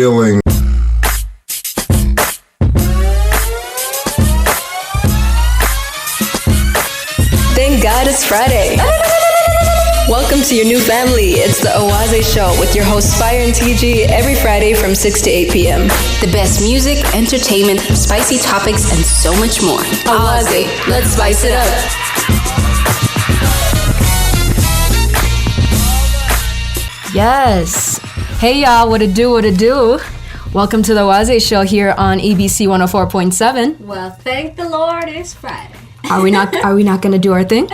feeling. Thank God it's Friday. Welcome to your new family. It's the Owaze Show with your hosts Fire and TG every Friday from 6 to 8 p.m. The best music, entertainment, spicy topics, and so much more. Owaze, let's spice it up. Yes. Hey y'all, what it do, what it do? Welcome to the Owaze Show here on EBC 104.7. Well, thank the Lord it's Friday. Are we not gonna do our thing?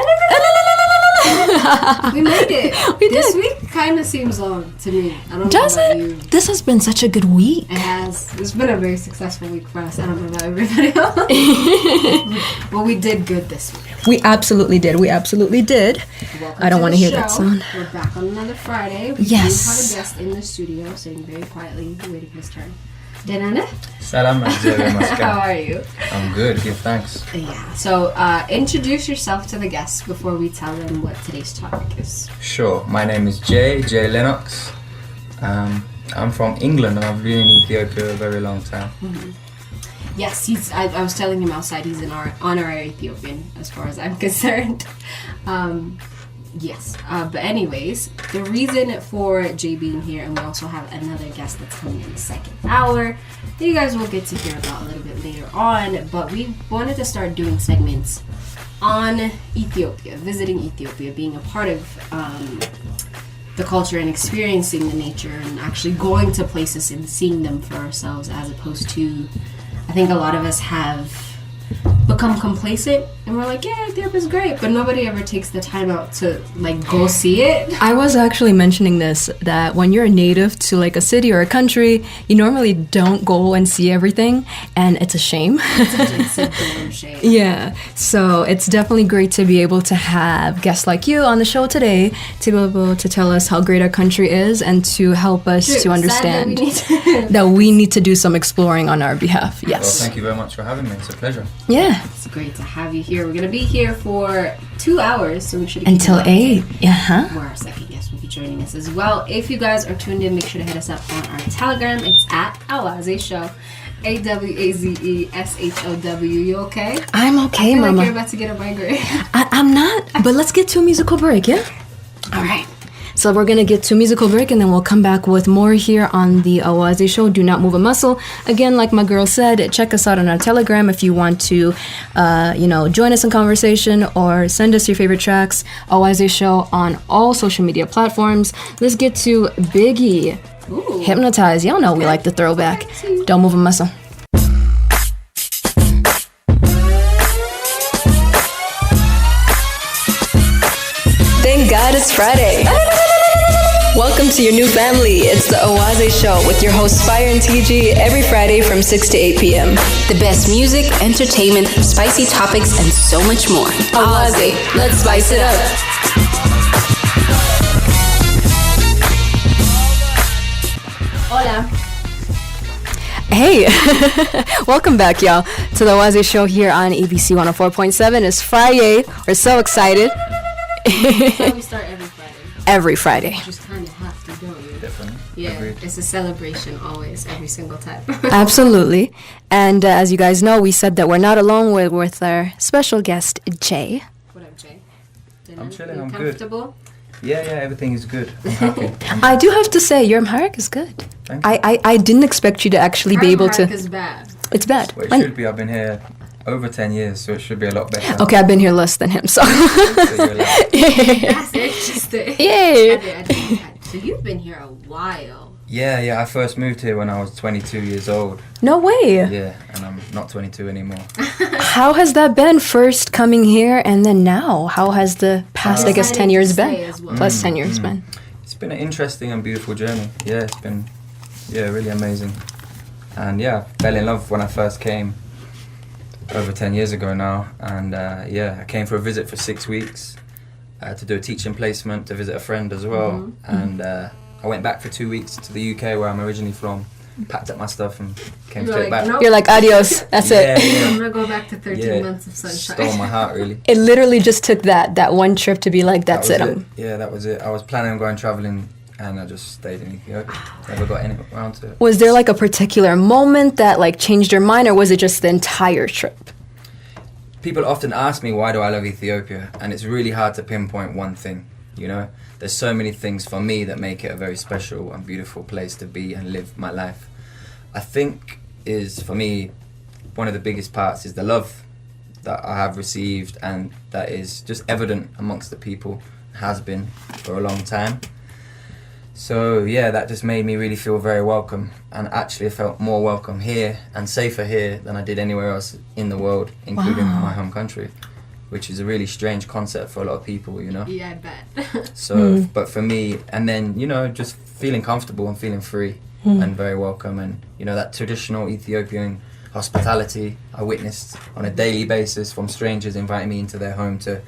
We made it. We did. This week kind of seems long to me. I don't Does know about it? you. This has been such a good week. It has. It's been a very successful week for us. I don't know about everybody else. But we did good this week. We absolutely did. Welcome I don't want to hear the that show. sound. We're back on another Friday. We Yes. do have a guest in the studio sitting very quietly waiting for his turn. Denane? Salam How are you? I'm good, give thanks. Yeah. So introduce yourself to the guests before we tell them what today's topic is. Sure, my name is Jay Lennox. I'm from England and I've been in Ethiopia a very long time. Mm-hmm. Yes, I was telling him outside he's an honorary Ethiopian as far as I'm concerned. Yes, but anyways, the reason for Jay being here, and we also have another guest that's coming in the second hour, that you guys will get to hear about a little bit later on, but we wanted to start doing segments on Ethiopia, visiting Ethiopia, being a part of the culture and experiencing the nature and actually going to places and seeing them for ourselves, as opposed to, I think a lot of us have become complacent and we're like, yeah, Ethiopia's great, but nobody ever takes the time out to like go see it. I was actually mentioning this, that when you're a native to like a city or a country, you normally don't go and see everything, and it's a shame. It's a damn shame. Yeah, so it's definitely great to be able to have guests like you on the show today to be able to tell us how great our country is and to help us True. to understand Sad that we need to do some exploring on our behalf. Yes. Well, thank you very much for having me, it's a pleasure. Yeah. It's great to have you here. We're gonna be here for 2 hours, so we should keep Until it up. 8. Yeah. Where our second guest will be joining us as well. If you guys are tuned in, make sure to hit us up on our Telegram. It's at Awaze Show. AWAZESHOW. You okay? I'm okay, I feel Mama. like you're about to get a migraine. I'm not, but let's get to a musical break, yeah? All right. So we're going to get to a musical break and then we'll come back with more here on the Owaze Show. Do not move a muscle. Again, like my girl said, check us out on our Telegram if you want to, join us in conversation or send us your favorite tracks. Owaze Show on all social media platforms. Let's get to Biggie. Ooh. Hypnotize. Y'all know we like the throwback. Don't move a muscle. Thank God it's Friday. Welcome to your new family. It's the Owaze Show with your hosts Fire and TG every Friday from 6 to 8 p.m. The best music, entertainment, spicy topics, and so much more. Owaze, let's spice it up. Hola. Hey, welcome back, y'all, to the Owaze Show here on EBC 104.7. It's Friday. We're so excited. That's how we start every Friday. Every Friday. You just kind of have to, don't you? Definitely. Yeah, Agreed. it's a celebration always, every single time. Absolutely. And as you guys know, we said that we're not alone with our special guest, Jay. What up, Jay? I'm chilling, You I'm good. comfortable? Yeah, everything is good. I'm happy. I do have to say, your Amharic is good. Thank you. I didn't expect you to actually be able to. Is bad. It's bad. Well, it should be. I've been here over 10 years, so it should be a lot better. Okay, I've been here less than him, so. So you're like, That's interesting. Yay. So you've been here a while. yeah, I first moved here when I was 22 years old. No way. Yeah, and I'm not 22 anymore. How has that been, first coming here and then now? How has the past, I guess, 10 years Decided to been? stay as well. Plus 10 years been. It's been an interesting and beautiful journey. Yeah, it's been, really amazing. And yeah, I fell in love when I first came over 10 years ago now. And I came for a visit for 6 weeks to do a teaching placement, to visit a friend as well. Mm-hmm. And I went back for 2 weeks to the UK where I'm originally from, packed up my stuff and came You're straight like, back. nope. You're like, adios, that's it. I'm gonna go back to 13 months of sunshine. Stole my heart, really. It literally just took that one trip to be like, that's That it. was Yeah, that was it. I was planning on going traveling and I just stayed in Ethiopia. Never got any around to it. Was there like a particular moment that like changed your mind, or was it just the entire trip? People often ask me, why do I love Ethiopia? And it's really hard to pinpoint one thing, you know? There's so many things for me that make it a very special and beautiful place to be and live my life. I think is, for me, one of the biggest parts is the love that I have received, and that is just evident amongst the people, has been for a long time. So yeah, that just made me really feel very welcome, and actually I felt more welcome here and safer here than I did anywhere else in the world, including my home country, which is a really strange concept for a lot of people, you know? Yeah, I bet. So, but for me, and then, you know, just feeling comfortable and feeling free and very welcome, and, you know, that traditional Ethiopian hospitality I witnessed on a daily basis from strangers inviting me into their home to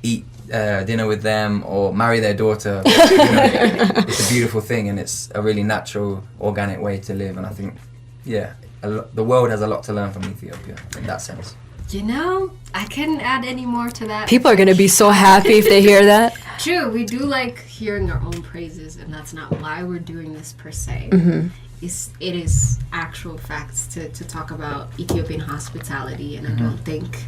eat dinner with them or marry their daughter. You know, it's a beautiful thing, and it's a really natural, organic way to live. And I think, yeah, the world has a lot to learn from Ethiopia in that sense. You know, I couldn't add any more to that. People are going to be so happy if they hear that. True, we do like hearing our own praises, and that's not why we're doing this per se. It is actual facts to talk about Ethiopian hospitality, and I don't think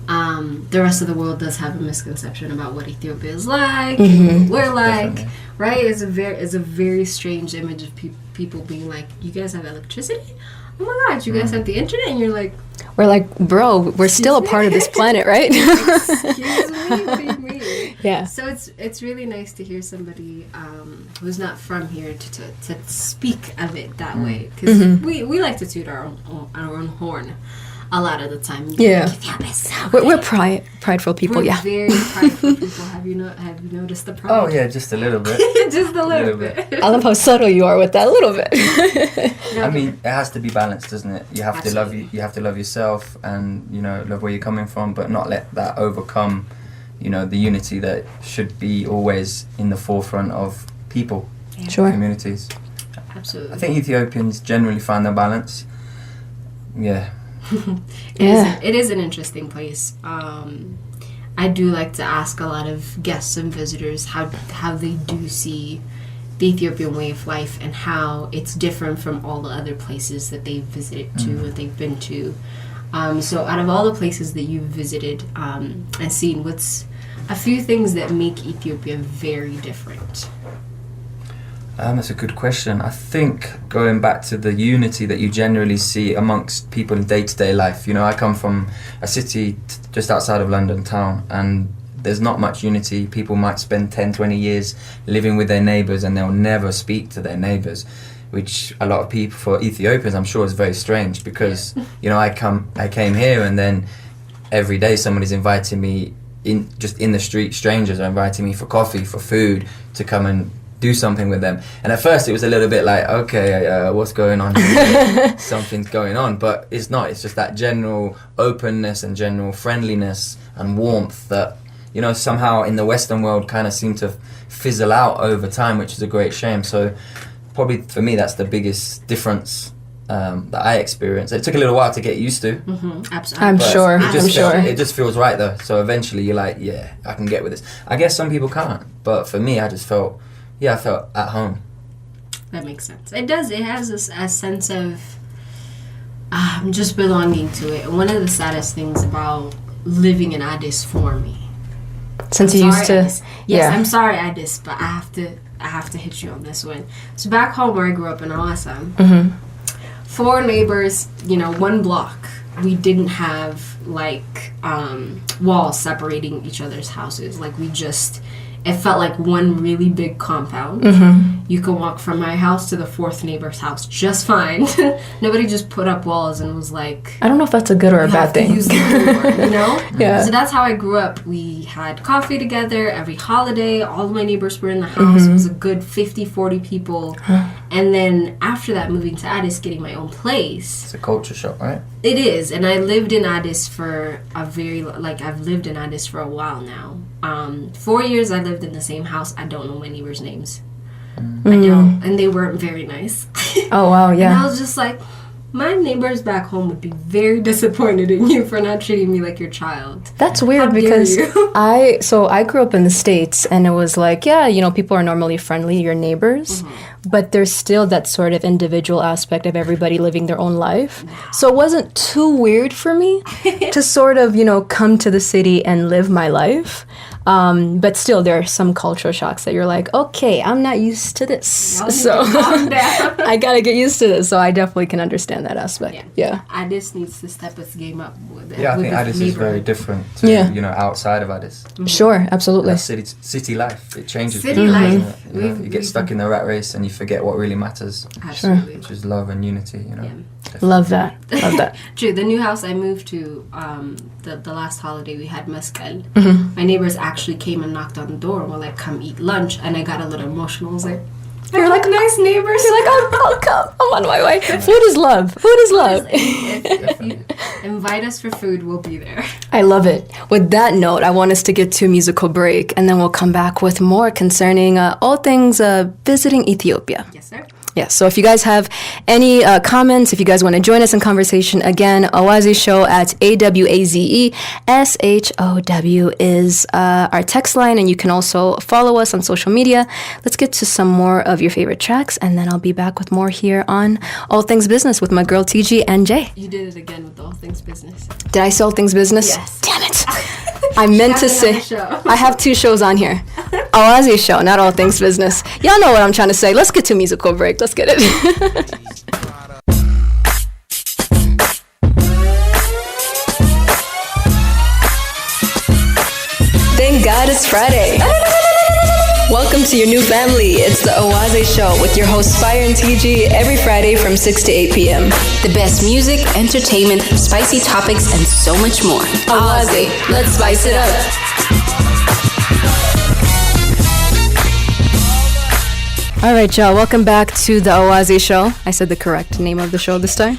the rest of the world does have a misconception about what Ethiopia is like, and what we're like, Definitely. right? It's a very strange image of people being like, you guys have electricity? Oh my God, you guys have the internet? And you're like, We're like, bro, we're still a part of this planet, right? excuse me. Yeah. So it's really nice to hear somebody who's not from here to speak of it that way, because we like to toot our own horn a lot of the time. Yeah. Like, Ethiopia is so We're great. prideful people, We're yeah. very prideful people. Have you noticed the pride? Oh yeah, just a little bit. Just a little Little bit. I love how subtle you are with that, a little bit. I mean, it has to be balanced, doesn't it? You have to love Absolutely. you have to love yourself, and, you know, love where you're coming from, but not let that overcome, you know, the unity that should be always in the forefront of people, Sure. communities. Absolutely. I think Ethiopians generally find their balance. Yeah. It is an interesting place. I do like to ask a lot of guests and visitors how they do see the Ethiopian way of life, and how it's different from all the other places that they've visited to, what they've been to. So out of all the places that you've visited and seen, what's a few things that make Ethiopia very different? That's a good question. I think going back to the unity that you generally see amongst people in day-to-day life. You know, I come from a city just outside of London town, and there's not much unity. People might spend 10, 20 years living with their neighbours, and they'll never speak to their neighbours, which a lot of people, for Ethiopians, I'm sure is very strange, because, you know, I came here, and then every day somebody's inviting me in the street. Strangers are inviting me for coffee, for food, to come and do something with them. And at first it was a little bit like, okay, what's going on here? Something's going on, but it's not. It's just that general openness and general friendliness and warmth that, you know, somehow in the Western world kind of seem to fizzle out over time, which is a great shame. So probably for me that's the biggest difference that I experienced. It took a little while to get used to. Absolutely. I'm But sure. it just feels right though. So eventually you're like, yeah, I can get with this. I guess some people can't, but for me, I just felt, I felt at home. That makes sense. It does. It has a sense of just belonging to it. And one of the saddest things about living in Addis for me. Since you used to, Addis. Yes, I'm sorry, Addis, but I have to hit you on this one. So back home where I grew up in Awesome, 4 neighbors, you know, 1 block. We didn't have like walls separating each other's houses. Like it felt like one really big compound. You could walk from my house to the 4th neighbor's house just fine. Nobody just put up walls and was like, I don't know if that's a good or a bad thing. use the door, you know? Yeah. So that's how I grew up. We had coffee together every holiday. All of my neighbors were in the house. It was a good 50, 40 people. And then after that, moving to Addis, getting my own place. It's a culture shock, right? It is. And I lived in Addis for I've lived in Addis for a while now. 4 years I lived in the same house. I don't know my neighbors' names. I don't. And they weren't very nice. Oh, wow, And I yeah. was just like, My neighbors back home would be very disappointed in you for not treating me like your child. That's weird How dare because you. I grew up in the States, and it was like, yeah, you know, people are normally friendly, your neighbors, but there's still that sort of individual aspect of everybody living their own life. So it wasn't too weird for me to sort of, you know, come to the city and live my life. But still, there are some cultural shocks that you're like, okay, I'm not used to this. So I gotta get used to this. So I definitely can understand that aspect. Yeah. Addis needs to step his game up with it. Yeah, I think Addis is very different to, you know, outside of Addis. Sure, absolutely. City life, it changes. City life. You know, you get stuck in the rat race and you forget what really matters. Absolutely. Which is love and unity, you know. Love that. Love that. True. The new house I moved to, the last holiday we had mezcal. My neighbors actually came and knocked on the door and were like, "Come eat lunch," and I got a little emotional. I was like, "You're like nice neighbors." You're like, I'll come. I'm on my way. Food is love. Food is love. If you invite us for food, we'll be there. I love it. With that note, I want us to get to a musical break, and then we'll come back with more concerning all things visiting Ethiopia. Yes, sir. Yeah, so if you guys have any comments, if you guys want to join us in conversation, again, Awaze Show at AWAZESHOW is our text line, and you can also follow us on social media. Let's get to some more of your favorite tracks, and then I'll be back with more here on All Things Business with my girl TG and Jay. You did it again with All Things Business. Did I say All Things Business? Yes. Damn it. I meant to say, I have 2 shows on here. Awaze Show, not All Things Business. Y'all know what I'm trying to say. Let's get to a musical break. Let's get it. Thank God it's Friday. Welcome to your new family. It's the Awaze Show with your hosts Fire and TG every Friday from 6 to 8 p.m. The best music, entertainment, spicy topics, and so much more. Awaze, let's spice it up. All right, y'all. Welcome back to the Awaze Show. I said the correct name of the show this time.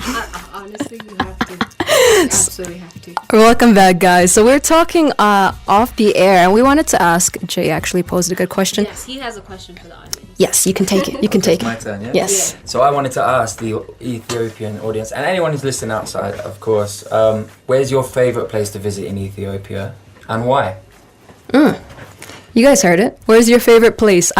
Honestly, you have to. You absolutely have to. Welcome back, guys. So we're talking off the air, and we wanted to ask. Jay actually posed a good question. Yes, he has a question for the audience. Yes, you can take it. You can take it. My turn, yeah? Yes. So I wanted to ask the Ethiopian audience, and anyone who's listening outside, of course, where's your favorite place to visit in Ethiopia, and why? You guys heard it. Where's your favorite place?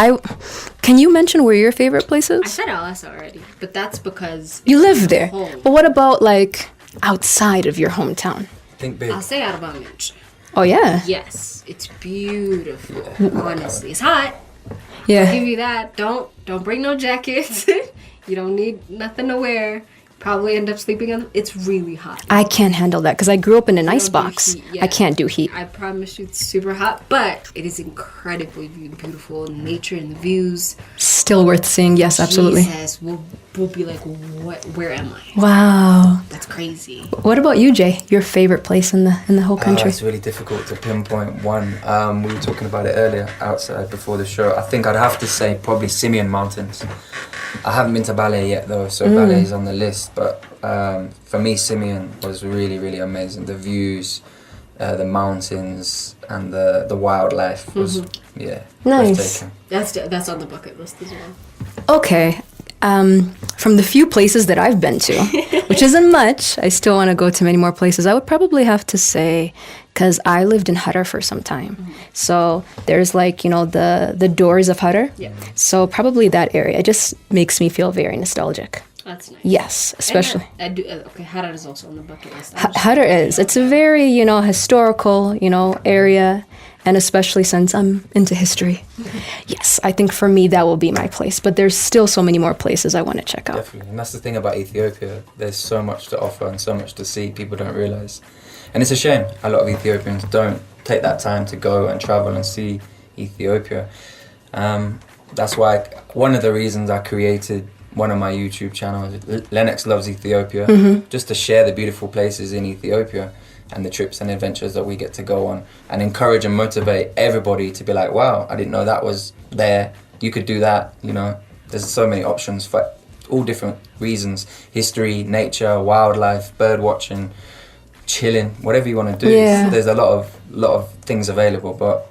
Can you mention where your favorite place is? I said LS already, but that's because You live there. home. But what about like outside of your hometown? Think big. I'll say Arbaminch. Oh yeah. Yes, it's beautiful. Honestly, it's hot. I'll Yeah. give you that. Don't bring no jackets. You don't need nothing to wear. Probably end up sleeping on. It's really hot. I can't handle that because I grew up in an ice don't do box. heat, yeah. I can't do heat. I promise you, it's super hot, but it is incredibly beautiful. Nature and the views. Still worth seeing. Yes, absolutely. Jesus, we'll be like, what? Where am I? Wow. That's crazy. What about you, Jay? Your favorite place in the whole country? It's really difficult to pinpoint one. We were talking about it earlier outside before the show. I think I'd have to say probably Simeon Mountains. I haven't been to Ballet yet though, so Ballet is on the list. But for me, Simeon was really, really amazing. The views, the mountains, and the wildlife was Nice. breathtaking. That's on the bucket list as well. Okay. From the few places that I've been to, which isn't much, I still want to go to many more places. I would probably have to say, because I lived in Harar for some time. So there's like, you know, the doors of Harar. Yeah. So probably that area. It just makes me feel very nostalgic. That's nice. Yes, especially. I do. Okay, Harar is also on the bucket list. Harar is. It's a very, you know, historical, you know, area. And especially since I'm into history. Yes, I think for me that will be my place. But there's still so many more places I want to check out. Definitely, and that's the thing about Ethiopia. There's so much to offer and so much to see. People don't realize, and it's a shame a lot of Ethiopians don't take that time to go and travel and see Ethiopia. That's why one of the reasons I created one of my YouTube channels, Lennox Loves Ethiopia, just to share the beautiful places in Ethiopia and the trips and adventures that we get to go on, and encourage and motivate everybody to be like, wow, I didn't know that was there. You could do that, you know. There's so many options for all different reasons: history, nature, wildlife, bird watching, chilling, whatever you want to do. Yeah. There's a lot of things available, but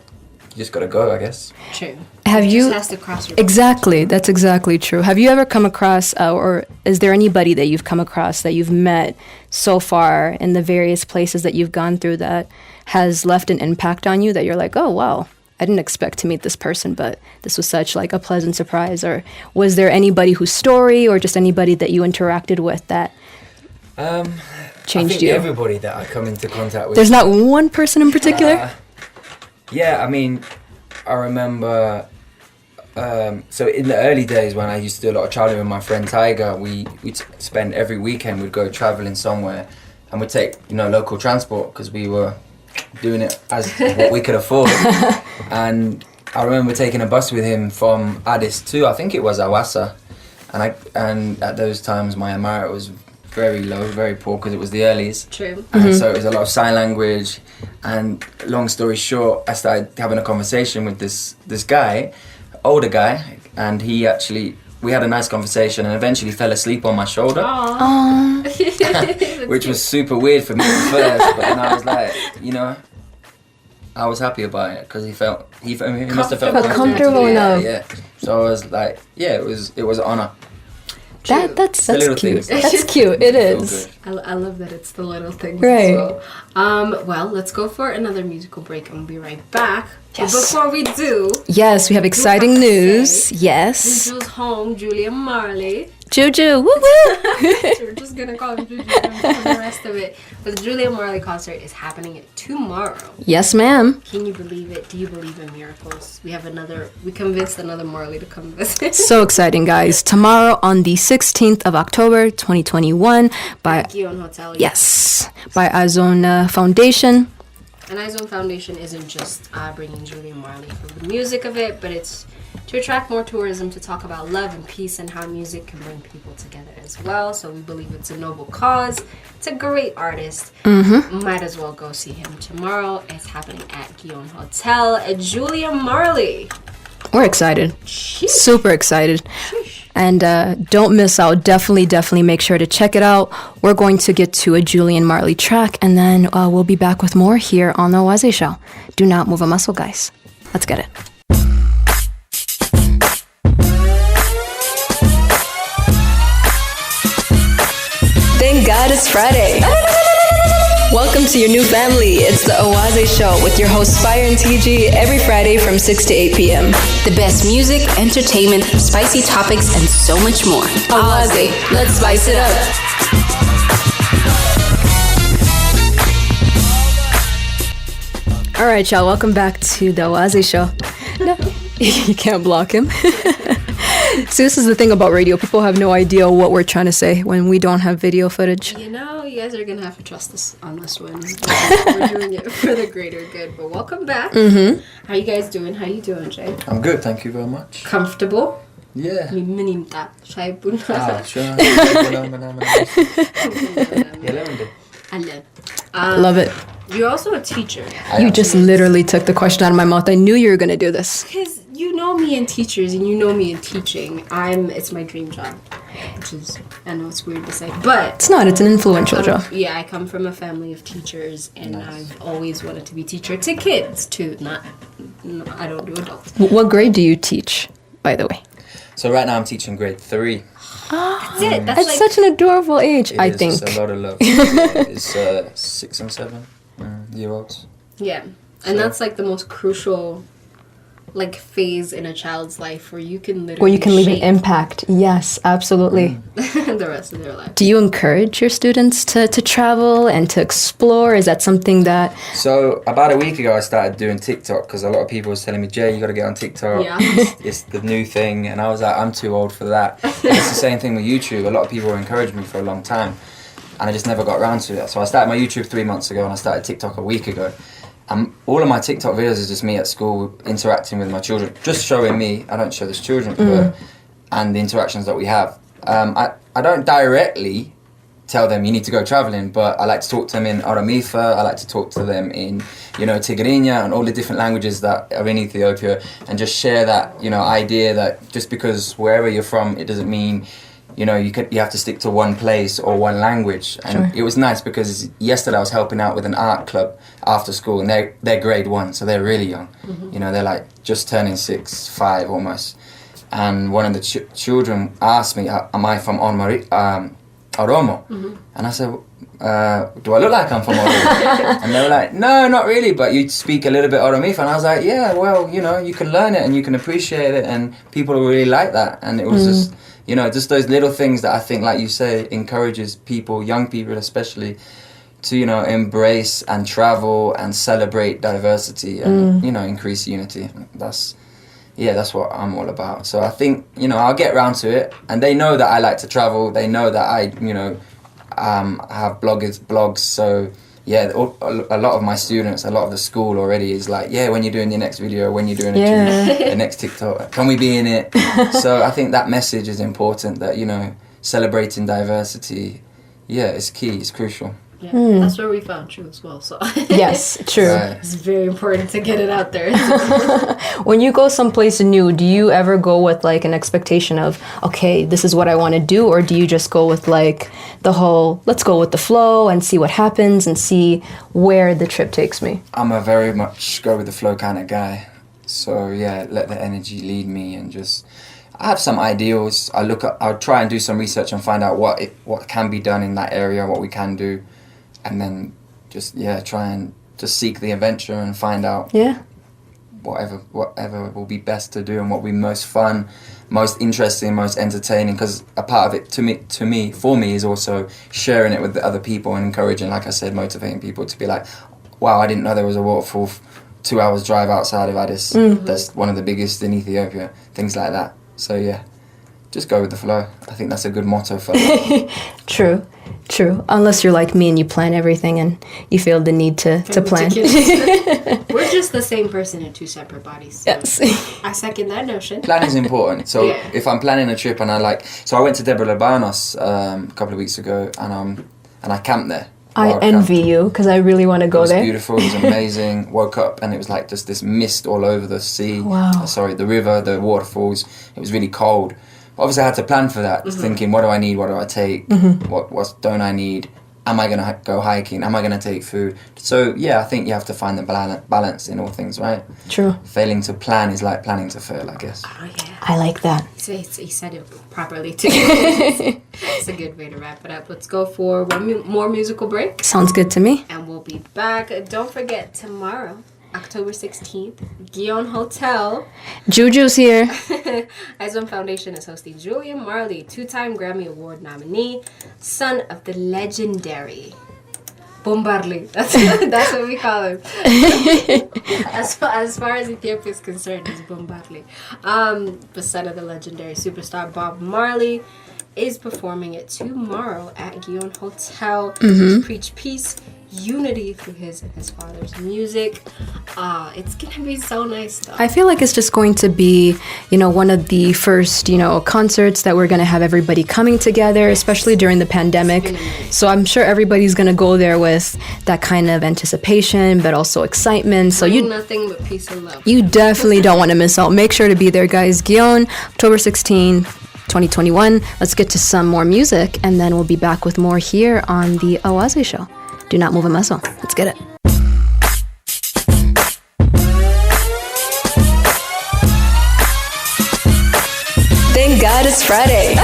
you just gotta go, I guess. True. Have It you just has to cross your exactly? That's exactly true. Have you ever come across, or is there anybody that you've come across that you've met so far in the various places that you've gone through that has left an impact on you that you're like, oh wow, I didn't expect to meet this person, but this was such like a pleasant surprise? Or was there anybody whose story, or just anybody that you interacted with that changed I think you? everybody that I come into contact with. There's not one person in particular. Yeah, I mean, I remember. So in the early days when I used to do a lot of traveling with my friend Tiger, we'd spend every weekend, we'd go traveling somewhere, and we'd take local transport because we were doing it as what we could afford. And I remember taking a bus with him from Addis to, I think it was Awassa, and at those times my Amharic was very low, very poor because it was the earlies. True. And so it was a lot of sign language. And long story short, I started having a conversation with this guy, older guy, and we had a nice conversation and eventually fell asleep on my shoulder. Which was super weird for me at first, but then I was like, I was happy about it because he must have felt comfortable enough. Yeah. So I was like, yeah, it was an honor. That's little cute. things. That's cute. It Feel is. good. I love that it's the little things Right. as well. Well, let's go for another musical break and we'll be right back. Yes. But before we do, Yes, we have exciting have to news. say, Yes. Juju's home, Julia Marley. Juju, woo woo. We're just gonna call him Juju for the rest of it. But the Julia Marley concert is happening tomorrow. Yes, ma'am. Can you believe it? Do you believe in miracles? We convinced another Marley to come visit. So exciting, guys. Tomorrow on the 16th of October, 2021 by Guion Hotel. Yes, by Azona Foundation. And iZone Foundation isn't just bringing Julia Marley for the music of it, but it's to attract more tourism, to talk about love and peace and how music can bring people together as well. So we believe it's a noble cause. It's a great artist. Might as well go see him tomorrow. It's happening at Guion Hotel. Julia Marley. We're excited. Sheesh. Super excited. And don't miss out. Definitely make sure to check it out. We're going to get to a Julian Marley track, and then we'll be back with more here on The Owaze Show. Do not move a muscle, guys. Let's get it. Thank God it's Friday. Welcome to your new family. It's the Owaze Show with your hosts Fire and TG every Friday from 6 to 8 p.m. The best music, entertainment, spicy topics, and so much more. Owaze, let's spice it up. All right, y'all. Welcome back to the Owaze Show. No, you can't block him. So this is the thing about radio. People have no idea what we're trying to say when we don't have video footage. You guys are going to have to trust us on this one. We're doing it for the greater good. But welcome back. How you guys doing? How you doing, Jay? I'm good, thank you very much. Comfortable? Yeah. Minimta. Shai bunna. Sure. Love it. You're also a teacher. You just literally took the question out of my mouth. I knew you were going to do this. Because you know me in teachers and you know me in teaching. It's my dream job. Which is, I know it's weird to say, but... It's not. It's an influential job. Yeah, I come from a family of teachers and I've always wanted to be teacher to kids too. I don't do adults. What grade do you teach, by the way? So right now I'm teaching grade 3. That's it. That's like, such an adorable age, I think. It's a lot of love. It's 6 and 7 year olds. Yeah. And that's like the most crucial phase in a child's life where you can literally leave an shape impact. Yes, absolutely. the rest of their life. Do you encourage your students to travel and to explore? Is that something that... So about a week ago I started doing TikTok because a lot of people was telling me, Jay, you got to get on TikTok. Yeah. It's the new thing. And I was like, I'm too old for that. It's the same thing with YouTube. A lot of people encouraged me for a long time and I just never got around to it. So I started my YouTube 3 months ago and I started TikTok a week ago. All of my TikTok videos is just me at school interacting with my children, just showing me. I don't show this children, and the interactions that we have. I don't directly tell them you need to go traveling, but I like to talk to them in Oromífa. I like to talk to them in, Tigrinya and all the different languages that are in Ethiopia, and just share that, idea that just because wherever you're from, it doesn't mean you know, you have to stick to one place or one language. And it was nice because yesterday I was helping out with an art club after school, and they're grade 1, so they're really young. You know, they're like just turning 6, 5 almost. And one of the children asked me, am I from Oromo? And I said, do I look like I'm from Oromo? And they were like, no, not really, but you speak a little bit Oromifa. And I was like, yeah, well, you know, you can learn it and you can appreciate it, and people really like that. And it was just, you know, just those little things that I think, like you say, encourages people, young people especially, to, you know, embrace and travel and celebrate diversity and, you know, increase unity. That's what I'm all about. So I think, you know, I'll get round to it. And they know that I like to travel. They know that I, you know, have blogs. So, yeah, a lot of my students, a lot of the school already is like, yeah, when you're doing your next video, when you're doing the next TikTok, can we be in it? So I think that message is important, that, you know, celebrating diversity, it's key, it's crucial. Yeah, that's where we found you as well. So yes, true. Right. It's very important to get it out there. When you go someplace new, do you ever go with like an expectation of, okay, this is what I want to do, or do you just go with like the whole, let's go with the flow and see what happens and see where the trip takes me? I'm a very much go with the flow kind of guy. So yeah, let the energy lead me, and just, I have some ideals. I'll try and do some research and find out what can be done in that area, what we can do. And then just, try and just seek the adventure and find out whatever will be best to do and what will be most fun, most interesting, most entertaining. Because a part of it, for me, is also sharing it with the other people and encouraging, like I said, motivating people to be like, wow, I didn't know there was a waterfall 2 hours drive outside of Addis. That's one of the biggest in Ethiopia, things like that. So yeah, just go with the flow. I think that's a good motto for True. Unless you're like me and you plan everything and you feel the need to plan. We're just the same person in 2 separate bodies. So Yes. I second that notion. Planning is important. So if I'm planning a trip and I went to Debre Libanos a couple of weeks ago, and I camped there. I envy you because I really want to go there. It was beautiful. It was amazing. Woke up and it was like just this mist all over the sea. Wow. The river, the waterfalls. It was really cold. Obviously, I had to plan for that, thinking, what do I need? What do I take? What don't I need? Am I going to go hiking? Am I going to take food? So, yeah, I think you have to find the balance in all things, right? True. Failing to plan is like planning to fail, I guess. Oh, yeah. I like that. He said it properly, too. It's a good way to wrap it up. Let's go for one more musical break. Sounds good to me. And we'll be back. Don't forget, tomorrow, October 16th, Guion Hotel. Juju's here. Izone Foundation is hosting Julian Marley, 2-time Grammy Award nominee, son of the legendary Bombarli. That's what we call him. As far as Ethiopia is concerned, he's Bombarli. The son of the legendary superstar Bob Marley is performing it tomorrow at Guion Hotel to preach peace, unity through his and his father's music. It's gonna be so nice though. I feel like it's just going to be, one of the first, concerts that we're gonna have everybody coming together, especially during the pandemic. So I'm sure everybody's gonna go there with that kind of anticipation, but also excitement. So nothing but peace and love. You definitely don't want to miss out. Make sure to be there, guys. Guion, October 16th, 2021. Let's get to some more music, and then we'll be back with more here on the Awaze Show. Do not move a muscle. Let's get it. Thank God it's Friday.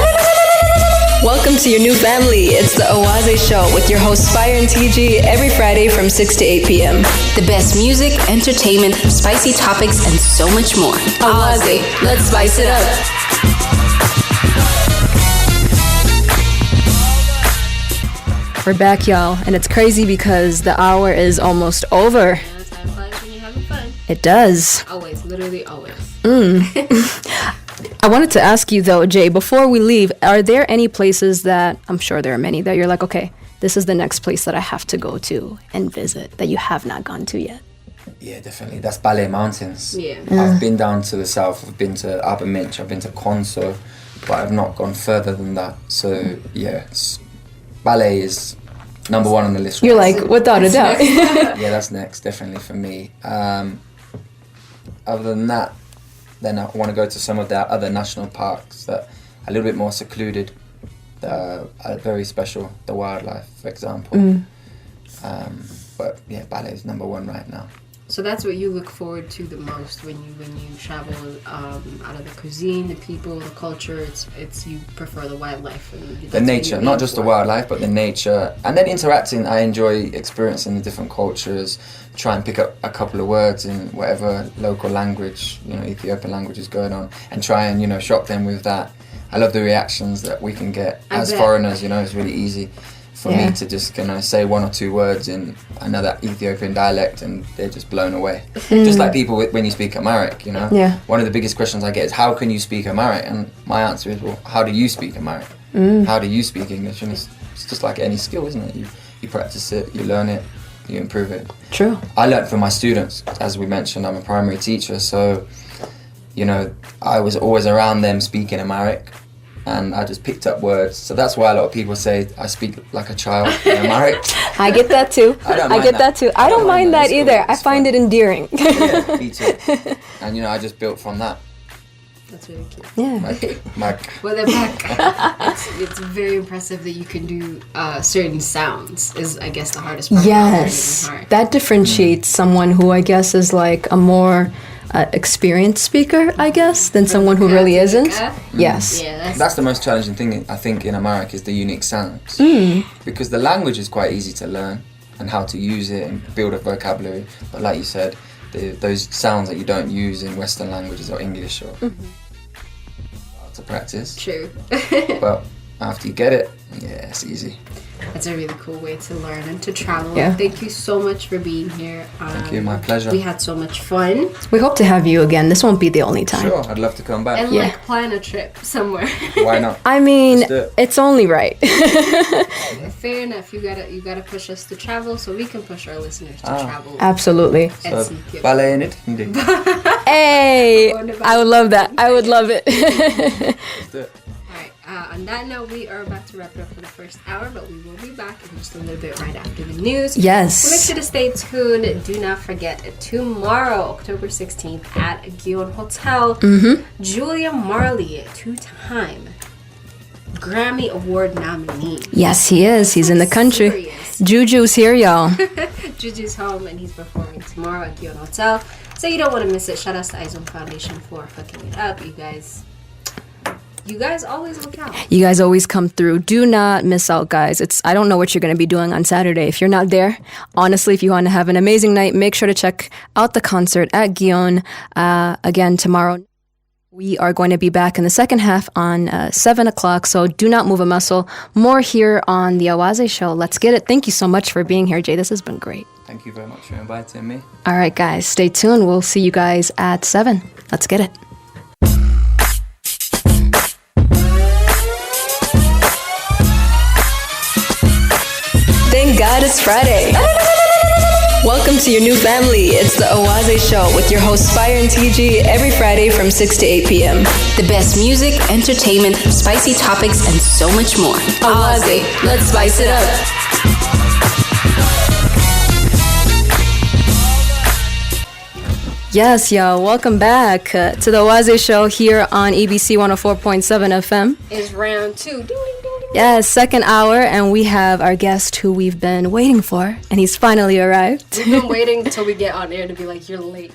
Welcome to your new family. It's the Awaze Show with your hosts Fire and TG every Friday from 6 to 8 p.m. The best music, entertainment, spicy topics, and so much more. Awaze, let's spice it up. We're back, y'all, and it's crazy because the hour is almost over. Yeah, time flies when you're having fun. It does. Always, literally always. I wanted to ask you, though, Jay, before we leave, are there any places that, I'm sure there are many, that you're like, okay, this is the next place that I have to go to and visit that you have not gone to yet? Yeah, definitely. That's Ballet Mountains. Yeah. I've been down to the south. I've been to Upper Minch. I've been to Konso, but I've not gone further than that. So, yeah, ballet is number one on the list. You're like, without a doubt. Yeah, that's next, definitely for me. Other than that, then I want to go to some of the other national parks that are a little bit more secluded. are very special. The wildlife, for example. But yeah, ballet is number one right now. So that's what you look forward to the most when you travel out of the cuisine, the people, the culture. It's you prefer the wildlife and the nature, not just the wildlife, but the nature, and then interacting. I enjoy experiencing the different cultures. Try and pick up a couple of words in whatever local language, Ethiopian language is going on, and try and shock them with that. I love the reactions that we can get as foreigners. It's really easy for me to just say one or two words in another Ethiopian dialect and they're just blown away. Just like people when you speak Amharic, One of the biggest questions I get is, how can you speak Amharic? And my answer is, well, how do you speak Amharic? How do you speak English? And it's just like any skill, isn't it? You practice it, you learn it, you improve it. True. I learned from my students. As we mentioned, I'm a primary teacher, so, I was always around them speaking Amharic. And I just picked up words. So that's why a lot of people say I speak like a child in Amharic. I get that too. I get that too. I don't mind that either. I find it endearing. Yeah, me too. And I just built from that. That's really cute. Yeah. Well, the back, it's very impressive that you can do certain sounds. Is I guess the hardest part. Yes, that differentiates someone who I guess is like a more experienced speaker, I guess, than someone who really isn't. Yes. Yeah, that's the most challenging thing, I think, in Amharic is the unique sounds. Because the language is quite easy to learn and how to use it and build a vocabulary. But like you said, those sounds that you don't use in Western languages or English or to practice. True. But after you get it, it's easy. That's a really cool way to learn and to travel. Yeah. Thank you so much for being here. Thank you, my pleasure. We had so much fun. We hope to have you again. This won't be the only time. Sure, I'd love to come back. And plan a trip somewhere. Why not? I mean, it's only right. Fair enough. You gotta push us to travel so we can push our listeners to travel. Absolutely. So, ballet in it. Hey, I would love that. I would love it. Let's do it. On that note, we are about to wrap it up for the first hour, but we will be back in just a little bit right after the news. Yes. So make sure to stay tuned. Do not forget, tomorrow, October 16th, at Gion Hotel, Julia Marley, two-time Grammy Award nominee. Yes, he is. He's in the country. Serious. Juju's here, y'all. Juju's home, and he's performing tomorrow at Gion Hotel. So you don't want to miss it. Shout out to iZone Foundation for hooking it up. You guys always look out. You guys always come through. Do not miss out, guys. I don't know what you're going to be doing on Saturday. If you're not there, honestly, if you want to have an amazing night, make sure to check out the concert at Gion again tomorrow. We are going to be back in the second half on 7 o'clock, so do not move a muscle. More here on the Awaze Show. Let's get it. Thank you so much for being here, Jay. This has been great. Thank you very much for inviting me. All right, guys. Stay tuned. We'll see you guys at 7. Let's get it. Thank God it's Friday. Welcome to your new family. It's the Awaze Show with your hosts Fire and TG every Friday from 6 to 8 p.m. The best music, entertainment, spicy topics, and so much more. Awaze, let's spice it up. Yes, y'all. Welcome back to the Awaze Show here on EBC 104.7 FM. It's round 2. Ding, ding, ding. Yes, second hour, and we have our guest who we've been waiting for, and he's finally arrived. We've been waiting until we get on air to be like, you're late.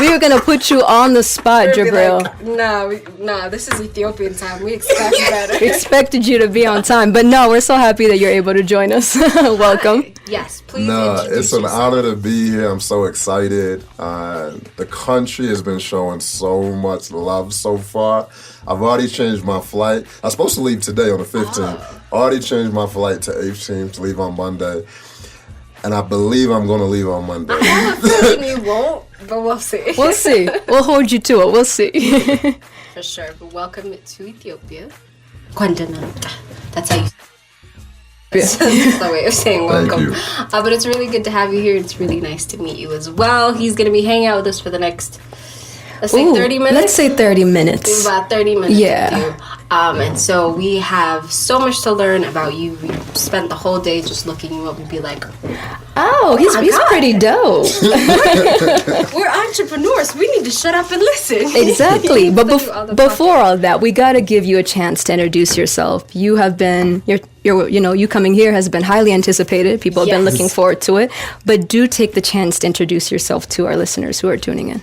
We were going to put you on the spot, Jabril. Like, nah, this is Ethiopian time. We expect better. We expected you to be on time, but no, we're so happy that you're able to join us. Welcome. Yes, please. It's an honor to be here. I'm so excited. The country has been showing so much love so far. I've already changed my flight. I was supposed to leave today on the 15th. Already changed my flight to 18th to leave on Monday. And I believe I'm going to leave on Monday. I have a feeling you won't, but we'll see. We'll see. We'll hold you to it. We'll see. For sure. But welcome to Ethiopia. That's how you... That's the way of saying welcome. But it's really good to have you here. It's really nice to meet you as well. He's going to be hanging out with us for the next... Let's say 30 minutes? Let's say 30 minutes. About 30 minutes. Yeah. With you. And so we have so much to learn about you. We spent the whole day just looking you up and be like, oh, he's pretty dope. we're entrepreneurs. We need to shut up and listen. Exactly. But before all that, we got to give you a chance to introduce yourself. You have been, you coming here has been highly anticipated. People have been looking forward to it. But do take the chance to introduce yourself to our listeners who are tuning in.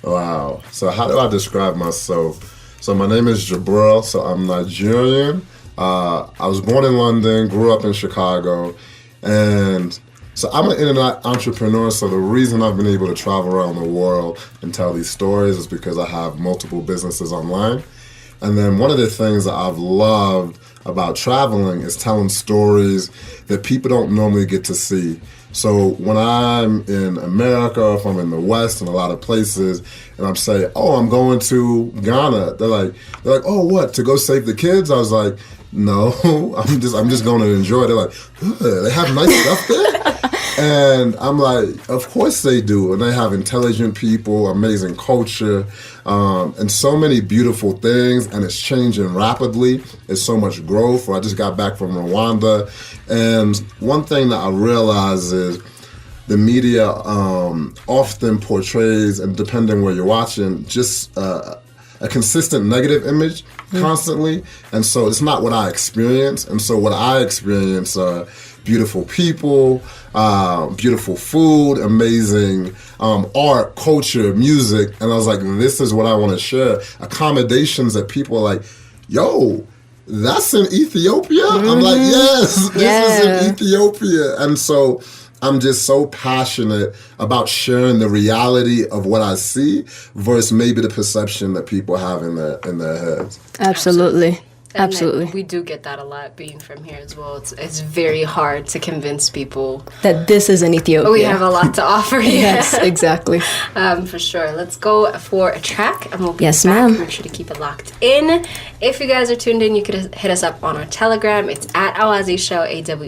Wow. So how do I describe myself? So my name is Jabril. So I'm Nigerian. I was born in London, grew up in Chicago, and so I'm an internet entrepreneur. So the reason I've been able to travel around the world and tell these stories is because I have multiple businesses online. And then one of the things that I've loved about traveling is telling stories that people don't normally get to see. So when I'm in America, if I'm in the West and a lot of places, and I'm saying, oh, I'm going to Ghana, they're like, oh, what, to go save the kids? I was like, no, I'm just going to enjoy it. They're like, they have nice stuff there? And I'm like, of course they do. And they have intelligent people, amazing culture, and so many beautiful things. And it's changing rapidly. It's so much growth. I just got back from Rwanda. And one thing that I realize is the media often portrays, and depending where you're watching, just a consistent negative image constantly. And so it's not what I experience. And so what I experience are beautiful people, beautiful food, amazing art, culture, music. And I was like, this is what I want to share. Accommodations that people are like, yo, that's in Ethiopia? I'm like, yes, this is in Ethiopia. And so I'm just so passionate about sharing the reality of what I see versus maybe the perception that people have in their heads. Absolutely. And Absolutely. We do get that a lot being from here as well. It's very hard to convince people that this is in Ethiopia. We have a lot to offer here. Yes, exactly. For sure. Let's go for a track and we'll be Yes, back. ma'am. Make sure to keep it locked in. If you guys are tuned in, you could hit us up on our Telegram. It's at Awaze Show, AWAZESHOW.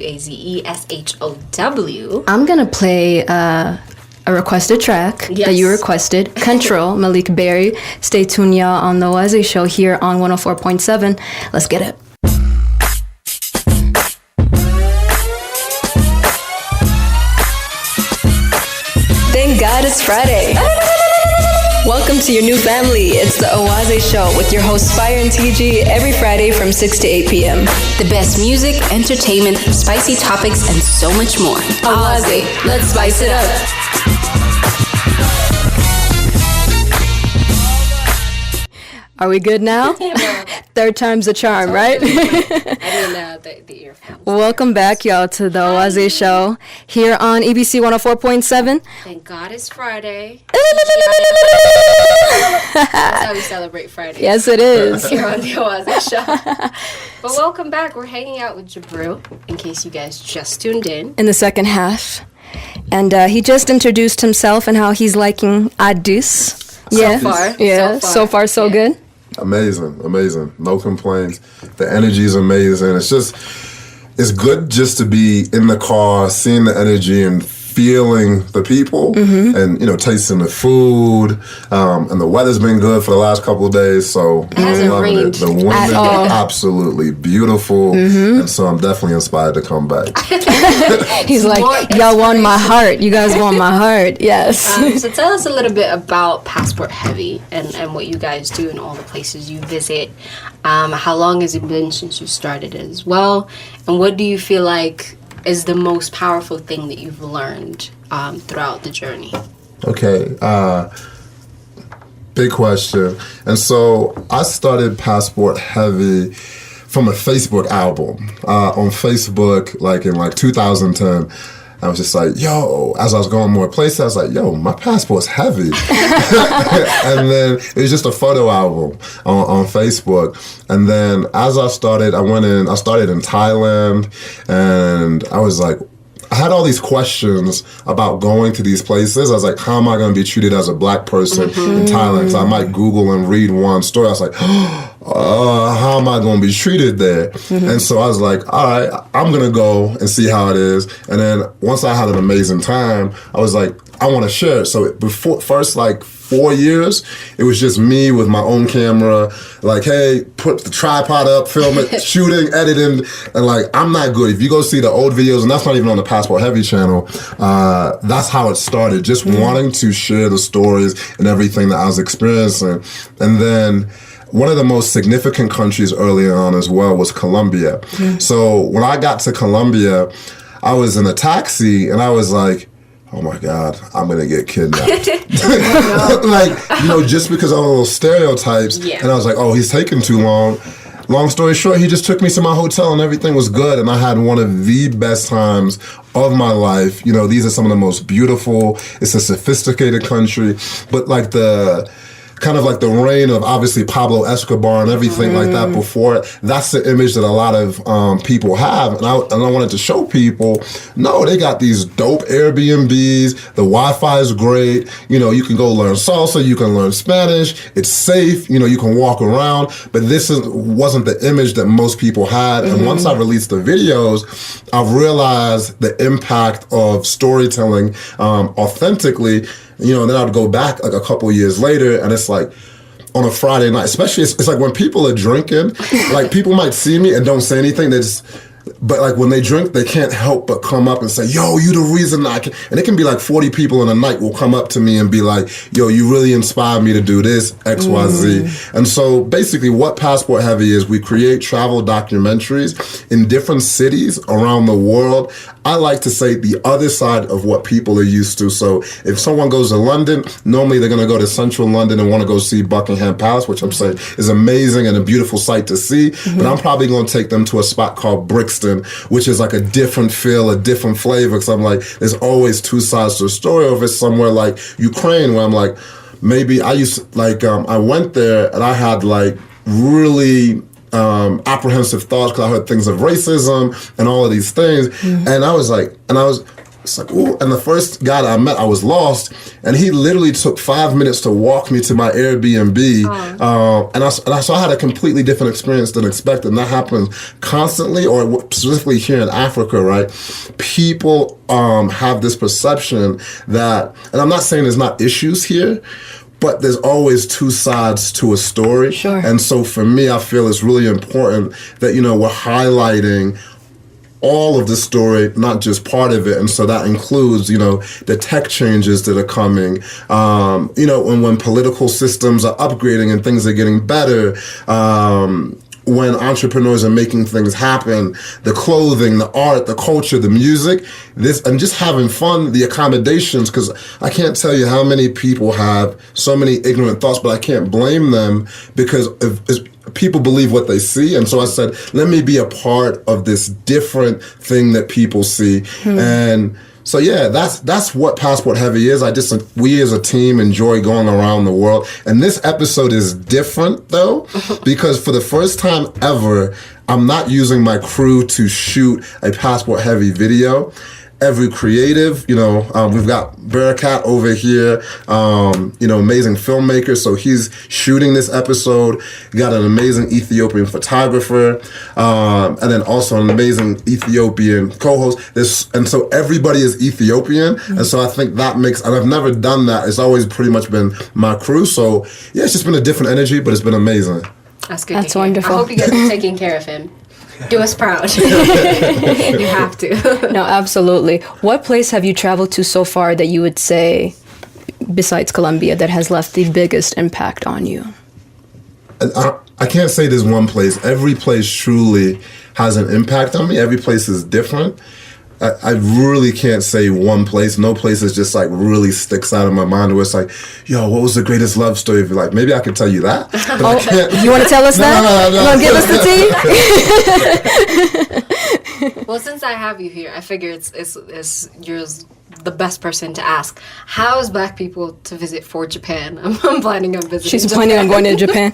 I'm going to play a requested track that you requested. Control, Malik Berry. Stay tuned, y'all, on the Oaze Show here on 104.7. Let's get it. Thank God it's Friday. Welcome to your new family. It's the Oaze Show with your hosts Fire and TG every Friday from 6 to 8 p.m. The best music, entertainment, spicy topics, and so much more. Oaze, let's spice it up. Are we good now? Third time's the charm, right? I mean, the earphones. Welcome back, y'all, to the Oaze Show here on EBC 104.7. Thank God it's Friday. That's how we celebrate Friday. Yes, it is. Here on the Oaze Show. But welcome back. We're hanging out with Jabril, in case you guys just tuned in. In the second half. And he just introduced himself and how he's liking Addis. Yeah. So far, so good. Amazing. No complaints. The energy is amazing. It's good just to be in the car, seeing the energy and feeling the people and, tasting the food. And the weather's been good for the last couple of days, so I'm loving it. The women are absolutely beautiful, and so I'm definitely inspired to come back. He's like, y'all want my heart. You guys want my heart. Yes. So tell us a little bit about Passport Heavy and what you guys do and all the places you visit. How long has it been since you started it as well? And what do you feel like is the most powerful thing that you've learned throughout the journey? Okay, big question. And so I started Passport Heavy from a Facebook album. On Facebook, in 2010, I was just like, yo, as I was going more places, I was like, yo, my passport's heavy. And then it was just a photo album on Facebook. And then as I started in Thailand, and I was like, I had all these questions about going to these places. I was like, how am I going to be treated as a black person in Thailand? Because I might Google and read one story. I was like, how am I going to be treated there? And so I was like, all right, I'm going to go and see how it is. And then once I had an amazing time, I was like, I want to share it. So first 4 years, it was just me with my own camera, like, hey, put the tripod up, film it, shooting, editing, and I'm not good. If you go see the old videos, and that's not even on the Passport Heavy channel, that's how it started, just wanting to share the stories and everything that I was experiencing. And then one of the most significant countries early on as well was Colombia. So when I got to Colombia, I was in a taxi, and I was like, oh my God, I'm gonna get kidnapped. Just because of all those stereotypes. Yeah. And I was like, oh, he's taking too long. Long story short, he just took me to my hotel and everything was good. And I had one of the best times of my life. These are some of the most beautiful, it's a sophisticated country, but the reign of obviously Pablo Escobar and everything like that before it. That's the image that a lot of people have. And I wanted to show people, no, they got these dope Airbnbs. The Wi-Fi is great. You can go learn salsa. You can learn Spanish. It's safe. You can walk around. But this wasn't the image that most people had. And once I released the videos, I realized the impact of storytelling authentically. And then I'd go back a couple years later, and it's like on a Friday night, especially it's like when people are drinking, people might see me and don't say anything. But when they drink, they can't help but come up and say, yo, you the reason I can. And it can be 40 people in a night will come up to me and be like, yo, you really inspired me to do this, X, Y, Z. And so basically what Passport Heavy is, we create travel documentaries in different cities around the world. I like to say the other side of what people are used to. So if someone goes to London, normally they're going to go to central London and want to go see Buckingham Palace, which I'm saying is amazing and a beautiful sight to see. But I'm probably going to take them to a spot called Brixton, which is a different feel, a different flavor. Because I'm like, there's always two sides to the story. Or if it's somewhere like Ukraine, where I'm like, maybe I used to, I went there and I had really apprehensive thoughts because I heard things of racism and all of these things. And I was like, it's like, ooh. And the first guy that I met, I was lost, and he literally took 5 minutes to walk me to my Airbnb. So I had a completely different experience than expected. And that happens constantly, or specifically here in Africa, right? People have this perception that, and I'm not saying there's not issues here, but there's always two sides to a story. Sure. And so for me, I feel it's really important that, we're highlighting all of the story, not just part of it. And so that includes, the tech changes that are coming, when political systems are upgrading and things are getting better, when entrepreneurs are making things happen, the clothing, the art, the culture, the music, and just having fun, the accommodations, because I can't tell you how many people have so many ignorant thoughts, but I can't blame them because people believe what they see. And so I said, let me be a part of this different thing that people see. And so yeah, that's what Passport Heavy is. We as a team enjoy going around the world. And this episode is different though, because for the first time ever, I'm not using my crew to shoot a Passport Heavy video. Every creative, we've got Bearcat over here, amazing filmmaker. So he's shooting this episode. Got an amazing Ethiopian photographer, and then also an amazing Ethiopian co-host. And so everybody is Ethiopian. And so I think that and I've never done that. It's always pretty much been my crew. So yeah, it's just been a different energy, but it's been amazing. That's good. That's wonderful. I hope you guys are taking care of him. Do us proud. You have to. No, absolutely. What place have you traveled to so far that you would say, besides Colombia, that has left the biggest impact on you? I can't say there's one place. Every place truly has an impact on me. Every place is different. I really can't say one place. No place is just really sticks out in my mind where it's like, yo, what was the greatest love story of your life? Maybe I could tell you that. But I can't. You want to tell us that? No. You want to give us the tea? Well, since I have you here, I figure you're the best person to ask. How is Black people to visit for Japan? I'm planning on visiting. She's planning on going to Japan.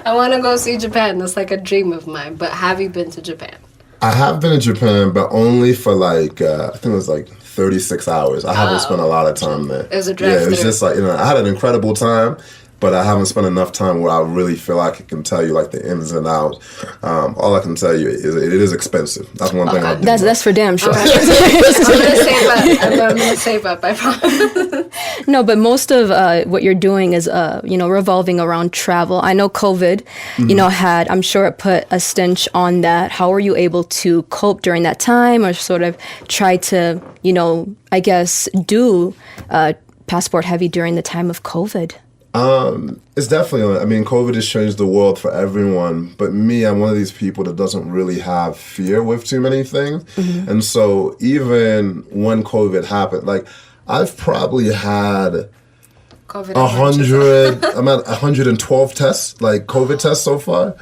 I want to go see Japan. That's a dream of mine. But have you been to Japan? I have been to Japan, but only for I think it was 36 hours. I haven't spent a lot of time there. It was a drive Yeah, it was just I had an incredible time. but I haven't spent enough time where I really feel like I can tell you like the ins and outs. All I can tell you is it is expensive. That's one thing I do. That's for damn sure. I'm gonna save up. I promise. No, but most of what you're doing is, revolving around travel. I know COVID, I'm sure it put a stench on that. How were you able to cope during that time, or sort of try to, I guess, do passport heavy during the time of COVID? It's definitely, COVID has changed the world for everyone, but me, I'm one of these people that doesn't really have fear with too many things. Mm-hmm. And so even when COVID happened, like, I've probably had 112 tests, like COVID tests so far.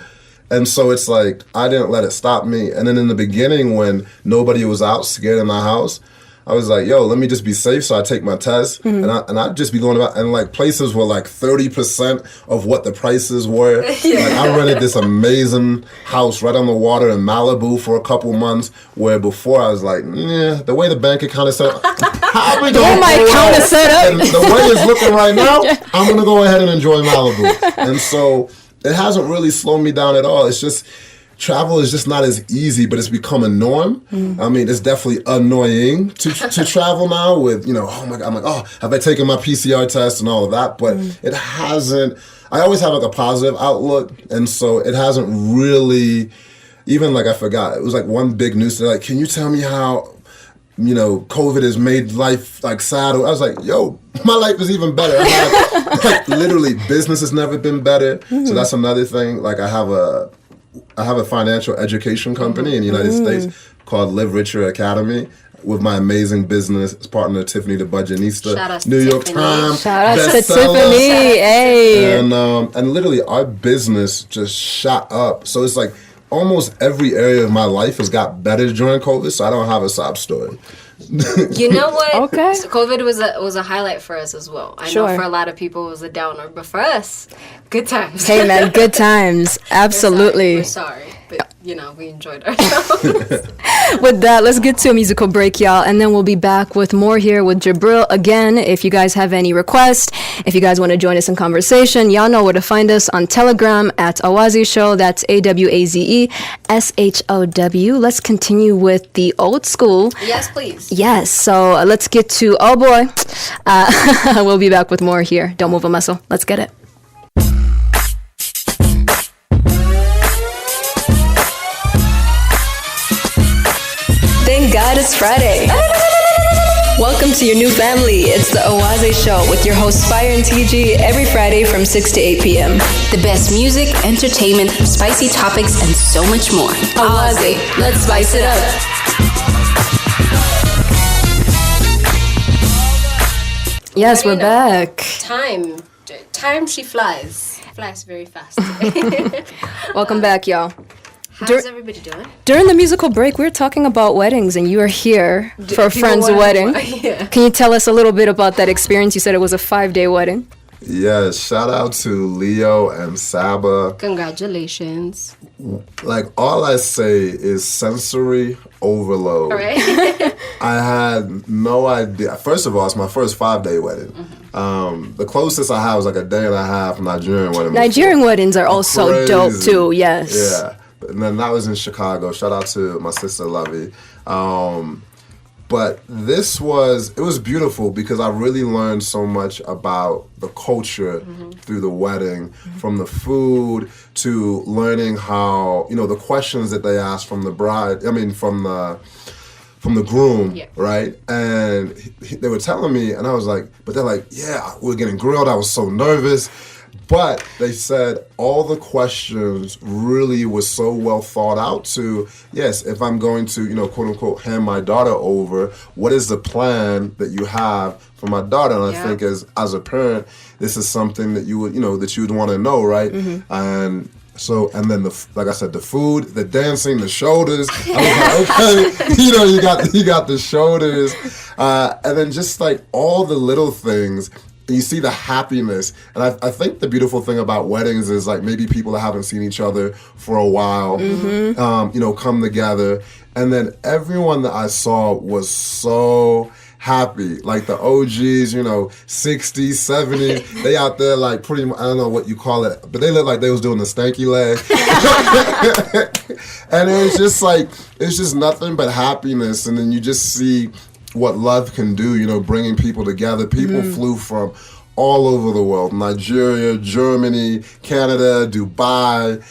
And so it's like, I didn't let it stop me. And then in the beginning, when nobody was out scared in the house, I was like, yo, let me just be safe. So I take my test, and I'd just be going about, and like places were like 30% of what the prices were. Yeah. Like, I rented this amazing house right on the water in Malibu for a couple months, where before I was like, the way the bank account is set up, how we going my account is set up. And the way it's looking right now, I'm going to go ahead and enjoy Malibu. And so it hasn't really slowed me down at all. It's just, travel is just not as easy, but it's become a norm. It's definitely annoying to travel now with, oh my God, I'm like, have I taken my PCR test and all of that? But it hasn't, I always have like a positive outlook. And so it hasn't really, even like I forgot, it was like one big news, they're like, can you tell me how, COVID has made life like sad? I was like, yo, my life is even better. Like, literally, business has never been better. So that's another thing. Like, I have a financial education company in the United States called Live Richer Academy with my amazing business partner, Tiffany the Budgetnista, New York Times. Shout out to Tiffany. Hey. And literally our business just shot up. So it's like almost every area of my life has got better during COVID, so I don't have a sob story. You know what? Okay. So COVID was a highlight for us as well. I know for a lot of people it was a downer, but for us, good times. Hey man, good times. Absolutely. We're sorry, but we enjoyed ourselves. With that, let's get to a musical break, y'all, and then we'll be back with more here with Jabril. Again, if you guys have any requests, if you guys want to join us in conversation, y'all know where to find us on Telegram at Awazi Show. That's AWAZESHOW. Let's continue with the old school. Yes, please. Yes, so let's get to, oh boy, we'll be back with more here. Don't move a muscle. Let's get it. Thank God it's Friday. Welcome to your new family. It's the Awaze Show with your hosts Fire and TG every Friday from 6 to 8 p.m. The best music, entertainment, spicy topics, and so much more. Awaze, let's spice it up. Yes, we're back. Time she flies very fast. Welcome back, y'all. How's everybody doing? During the musical break, we were talking about weddings, and you are here for a friend's wedding. Yeah. Can you tell us a little bit about that experience? You said it was a 5-day wedding. Yes, shout out to Leo and Saba. Congratulations. Like, all I say is sensory overload. All right. I had no idea. First of all, it's my first 5-day wedding. The closest I had was like a day and a half Nigerian wedding. Nigerian weddings are also crazy. dope too, yes. Yeah. And then that was in Chicago. Shout out to my sister Lovey. But it was beautiful because I really learned so much about the culture through the wedding, from the food to learning how, the questions that they asked from the bride, from the groom, right? And they were telling me, and I was like, but they're like, yeah, we're getting grilled. I was so nervous. But they said all the questions really was so well thought out to, yes, if I'm going to, quote unquote, hand my daughter over, what is the plan that you have for my daughter? And I think as a parent, this is something that you would, that you would want to know, right? And so, and then like I said, the food, the dancing, the shoulders. I was like, okay, you got the shoulders, and then just like all the little things. You see the happiness. And I think the beautiful thing about weddings is like maybe people that haven't seen each other for a while, come together. And then everyone that I saw was so happy. Like the OGs, 60s, 70s, they out there like pretty much, I don't know what you call it, but they look like they was doing the stanky leg. And it's just nothing but happiness. And then you just see what love can do, bringing people together. People flew from all over the world, Nigeria, Germany, Canada, Dubai.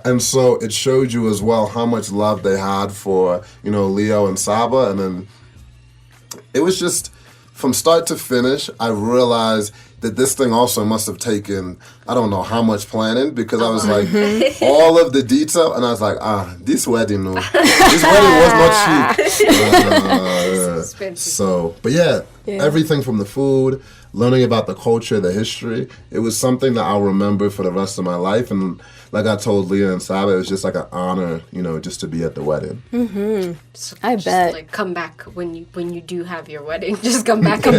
And so it showed you as well how much love they had for, Leo and Saba. And then it was just, from start to finish, I realized that this thing also must have taken, I don't know how much planning, because I was like, all of the detail, and I was like, this wedding was not cheap. So, but yeah, everything from the food, learning about the culture, the history, it was something that I'll remember for the rest of my life. And like I told Leah and Saba, it was just like an honor, just to be at the wedding. So I just bet. Like come back when you do have your wedding. Just come back here.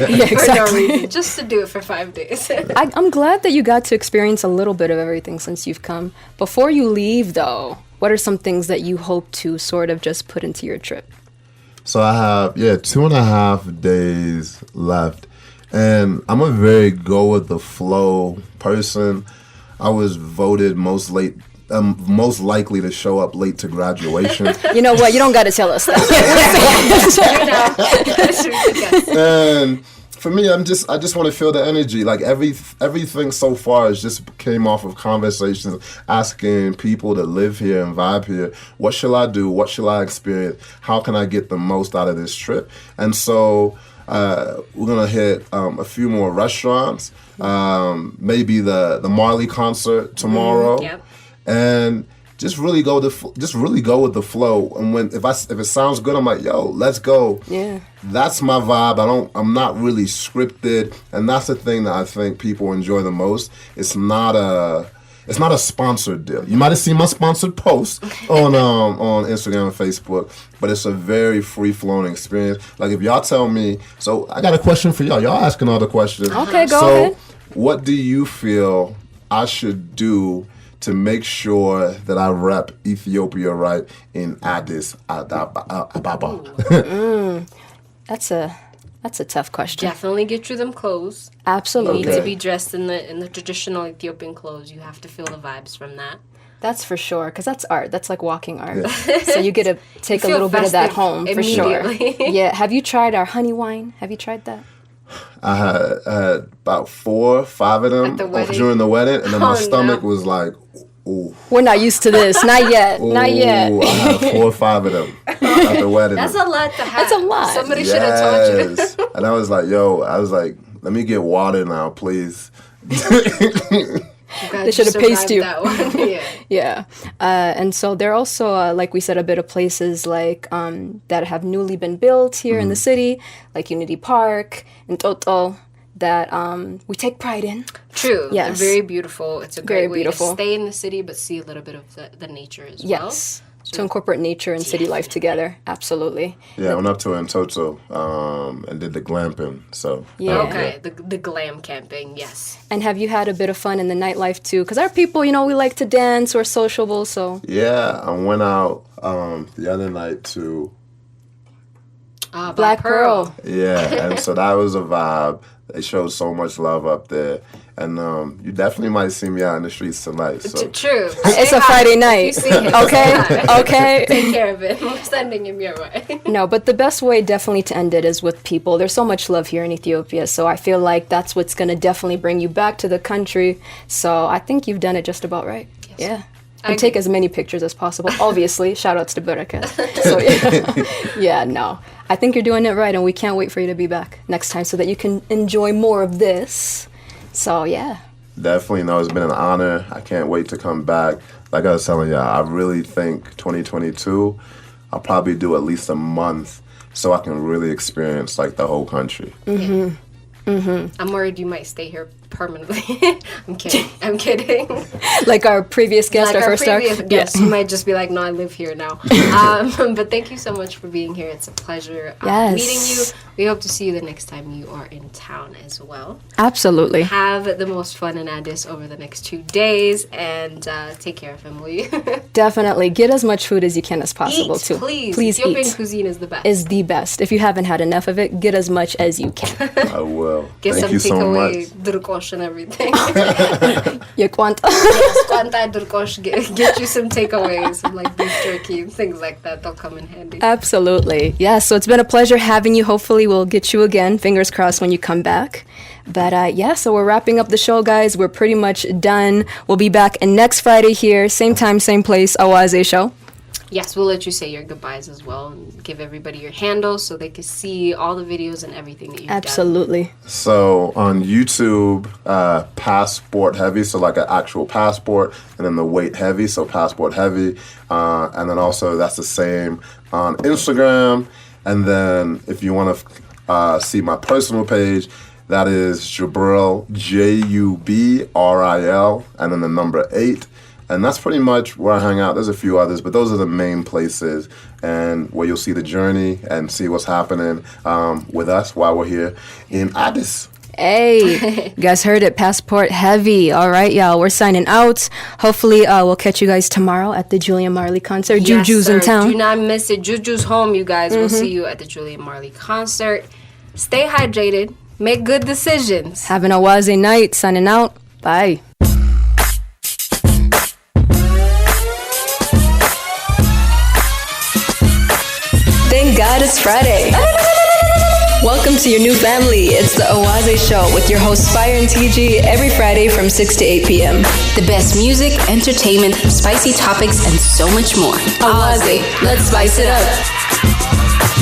Yeah, for exactly. no reason, just to do it for 5 days. I'm glad that you got to experience a little bit of everything since you've come. Before you leave, though, what are some things that you hope to sort of just put into your trip? So I have, 2.5 days left. And I'm a very go with the flow person. I was voted most likely to show up late to graduation. You know what? You don't got to tell us that. And for me, I just want to feel the energy. Like everything so far has just came off of conversations, asking people that live here and vibe here, what shall I do? What shall I experience? How can I get the most out of this trip? And so we're gonna hit a few more restaurants, maybe the Marley concert tomorrow, and just really go with the flow. And if it sounds good, I'm like, yo, let's go. Yeah, that's my vibe. I'm not really scripted, and that's the thing that I think people enjoy the most. It's not a sponsored deal. You might have seen my sponsored post on Instagram and Facebook, but it's a very free-flowing experience. Like if y'all tell me, so I got a question for y'all. Y'all asking all the questions. Okay, go ahead. What do you feel I should do to make sure that I rep Ethiopia right in Addis Ababa? That's a tough question. Definitely get you them clothes. Absolutely. You need to be dressed in the traditional Ethiopian clothes. You have to feel the vibes from that. That's for sure, because that's art. That's like walking art. So you get to take a little bit of that home, for sure. Yeah. Have you tried our honey wine? Have you tried that? I had about 4 or 5 of them during the wedding, and then my stomach was like, ooh. We're not used to this. Not yet. Ooh, not yet. I had 4 or 5 of them at the wedding. That's a lot to have. That's a lot. Somebody should have taught you. And I was like, let me get water now, please. They should have paced you. That one. Yeah. And so there are also, like we said, a bit of places like that have newly been built here in the city, like Unity Park and Toto, that we take pride in. True. Yes. They're very beautiful. It's a great way beautiful. to stay in the city but see a little bit of the nature as well. Yes. To incorporate nature and city life together. Absolutely. Yeah, I went up to Toto and did the glamping. So Okay, the glam camping, yes. And have you had a bit of fun in the nightlife too? Because our people, we like to dance, we're sociable, so. Yeah, I went out the other night to Black Pearl. Yeah, and so that was a vibe. They showed so much love up there. And you definitely might see me out in the streets tonight. So. True. It's a Friday night. You see him. Okay. Take care of it. We're sending him your way. No, but the best way definitely to end it is with people. There's so much love here in Ethiopia, so I feel like that's what's going to definitely bring you back to the country. So I think you've done it just about right. Yes. Yeah. And take as many pictures as possible. Obviously, shout outs to Baraka. So yeah, no. I think you're doing it right, and we can't wait for you to be back next time so that you can enjoy more of this. So, yeah. Definitely, it's been an honor. I can't wait to come back. Like I was telling you, I really think 2022, I'll probably do at least a month so I can really experience, the whole country. Mm-hmm. Mm-hmm. I'm worried you might stay here permanently. I'm kidding. Like our previous guest, our first star? Yes, you might just be like, no, I live here now. But thank you so much for being here. It's a pleasure meeting you. we hope to see you the next time you are in town as well. Absolutely. Have the most fun in Addis over the next 2 days, and take care of him, will you? Definitely. Get as much food as you can as possible, Eat, too. please. Please Ethiopian eat. cuisine is the best. Is the best. If you haven't had enough of it, get as much as you can. I will. Get Thank some you so takeaway much. durkosh and everything. Your kwanta. Yes, kwanta durkosh. Get you some takeaways, some like beef jerky and things like that. They'll come in handy. Absolutely. Yeah, so it's been a pleasure having you. Hopefully we'll get you again. Fingers crossed when you come back. But yeah, so we're wrapping up the show, guys. We're pretty much done. We'll be back next Friday here, same time, same place, Awaze Show. Yes, we'll let you say your goodbyes as well and give everybody your handles so they can see all the videos and everything that you've Absolutely. So on YouTube, passport heavy, so like an actual passport, and then the weight heavy, so passport heavy. And then also that's the same on Instagram. And then if you want to see my personal page, that is Jubril, Jubril, and then the number 8. And that's pretty much where I hang out. There's a few others, but those are the main places and where you'll see the journey and see what's happening with us while we're here in Addis. Hey, you guys heard it. Passport heavy. All right, y'all. We're signing out. Hopefully, we'll catch you guys tomorrow at the Julian Marley concert. Yes, Juju's sir. in town. Do not miss it. Juju's home, you guys. We'll see you at the Julian Marley concert. Stay hydrated. Make good decisions. Have an Awaze night. Signing out. Bye. Thank God it's Friday. Welcome to your new family. It's the Awaze Show with your hosts Fire and TG every Friday from 6 to 8 p.m. The best music, entertainment, spicy topics, and so much more. Awaze, let's spice it up.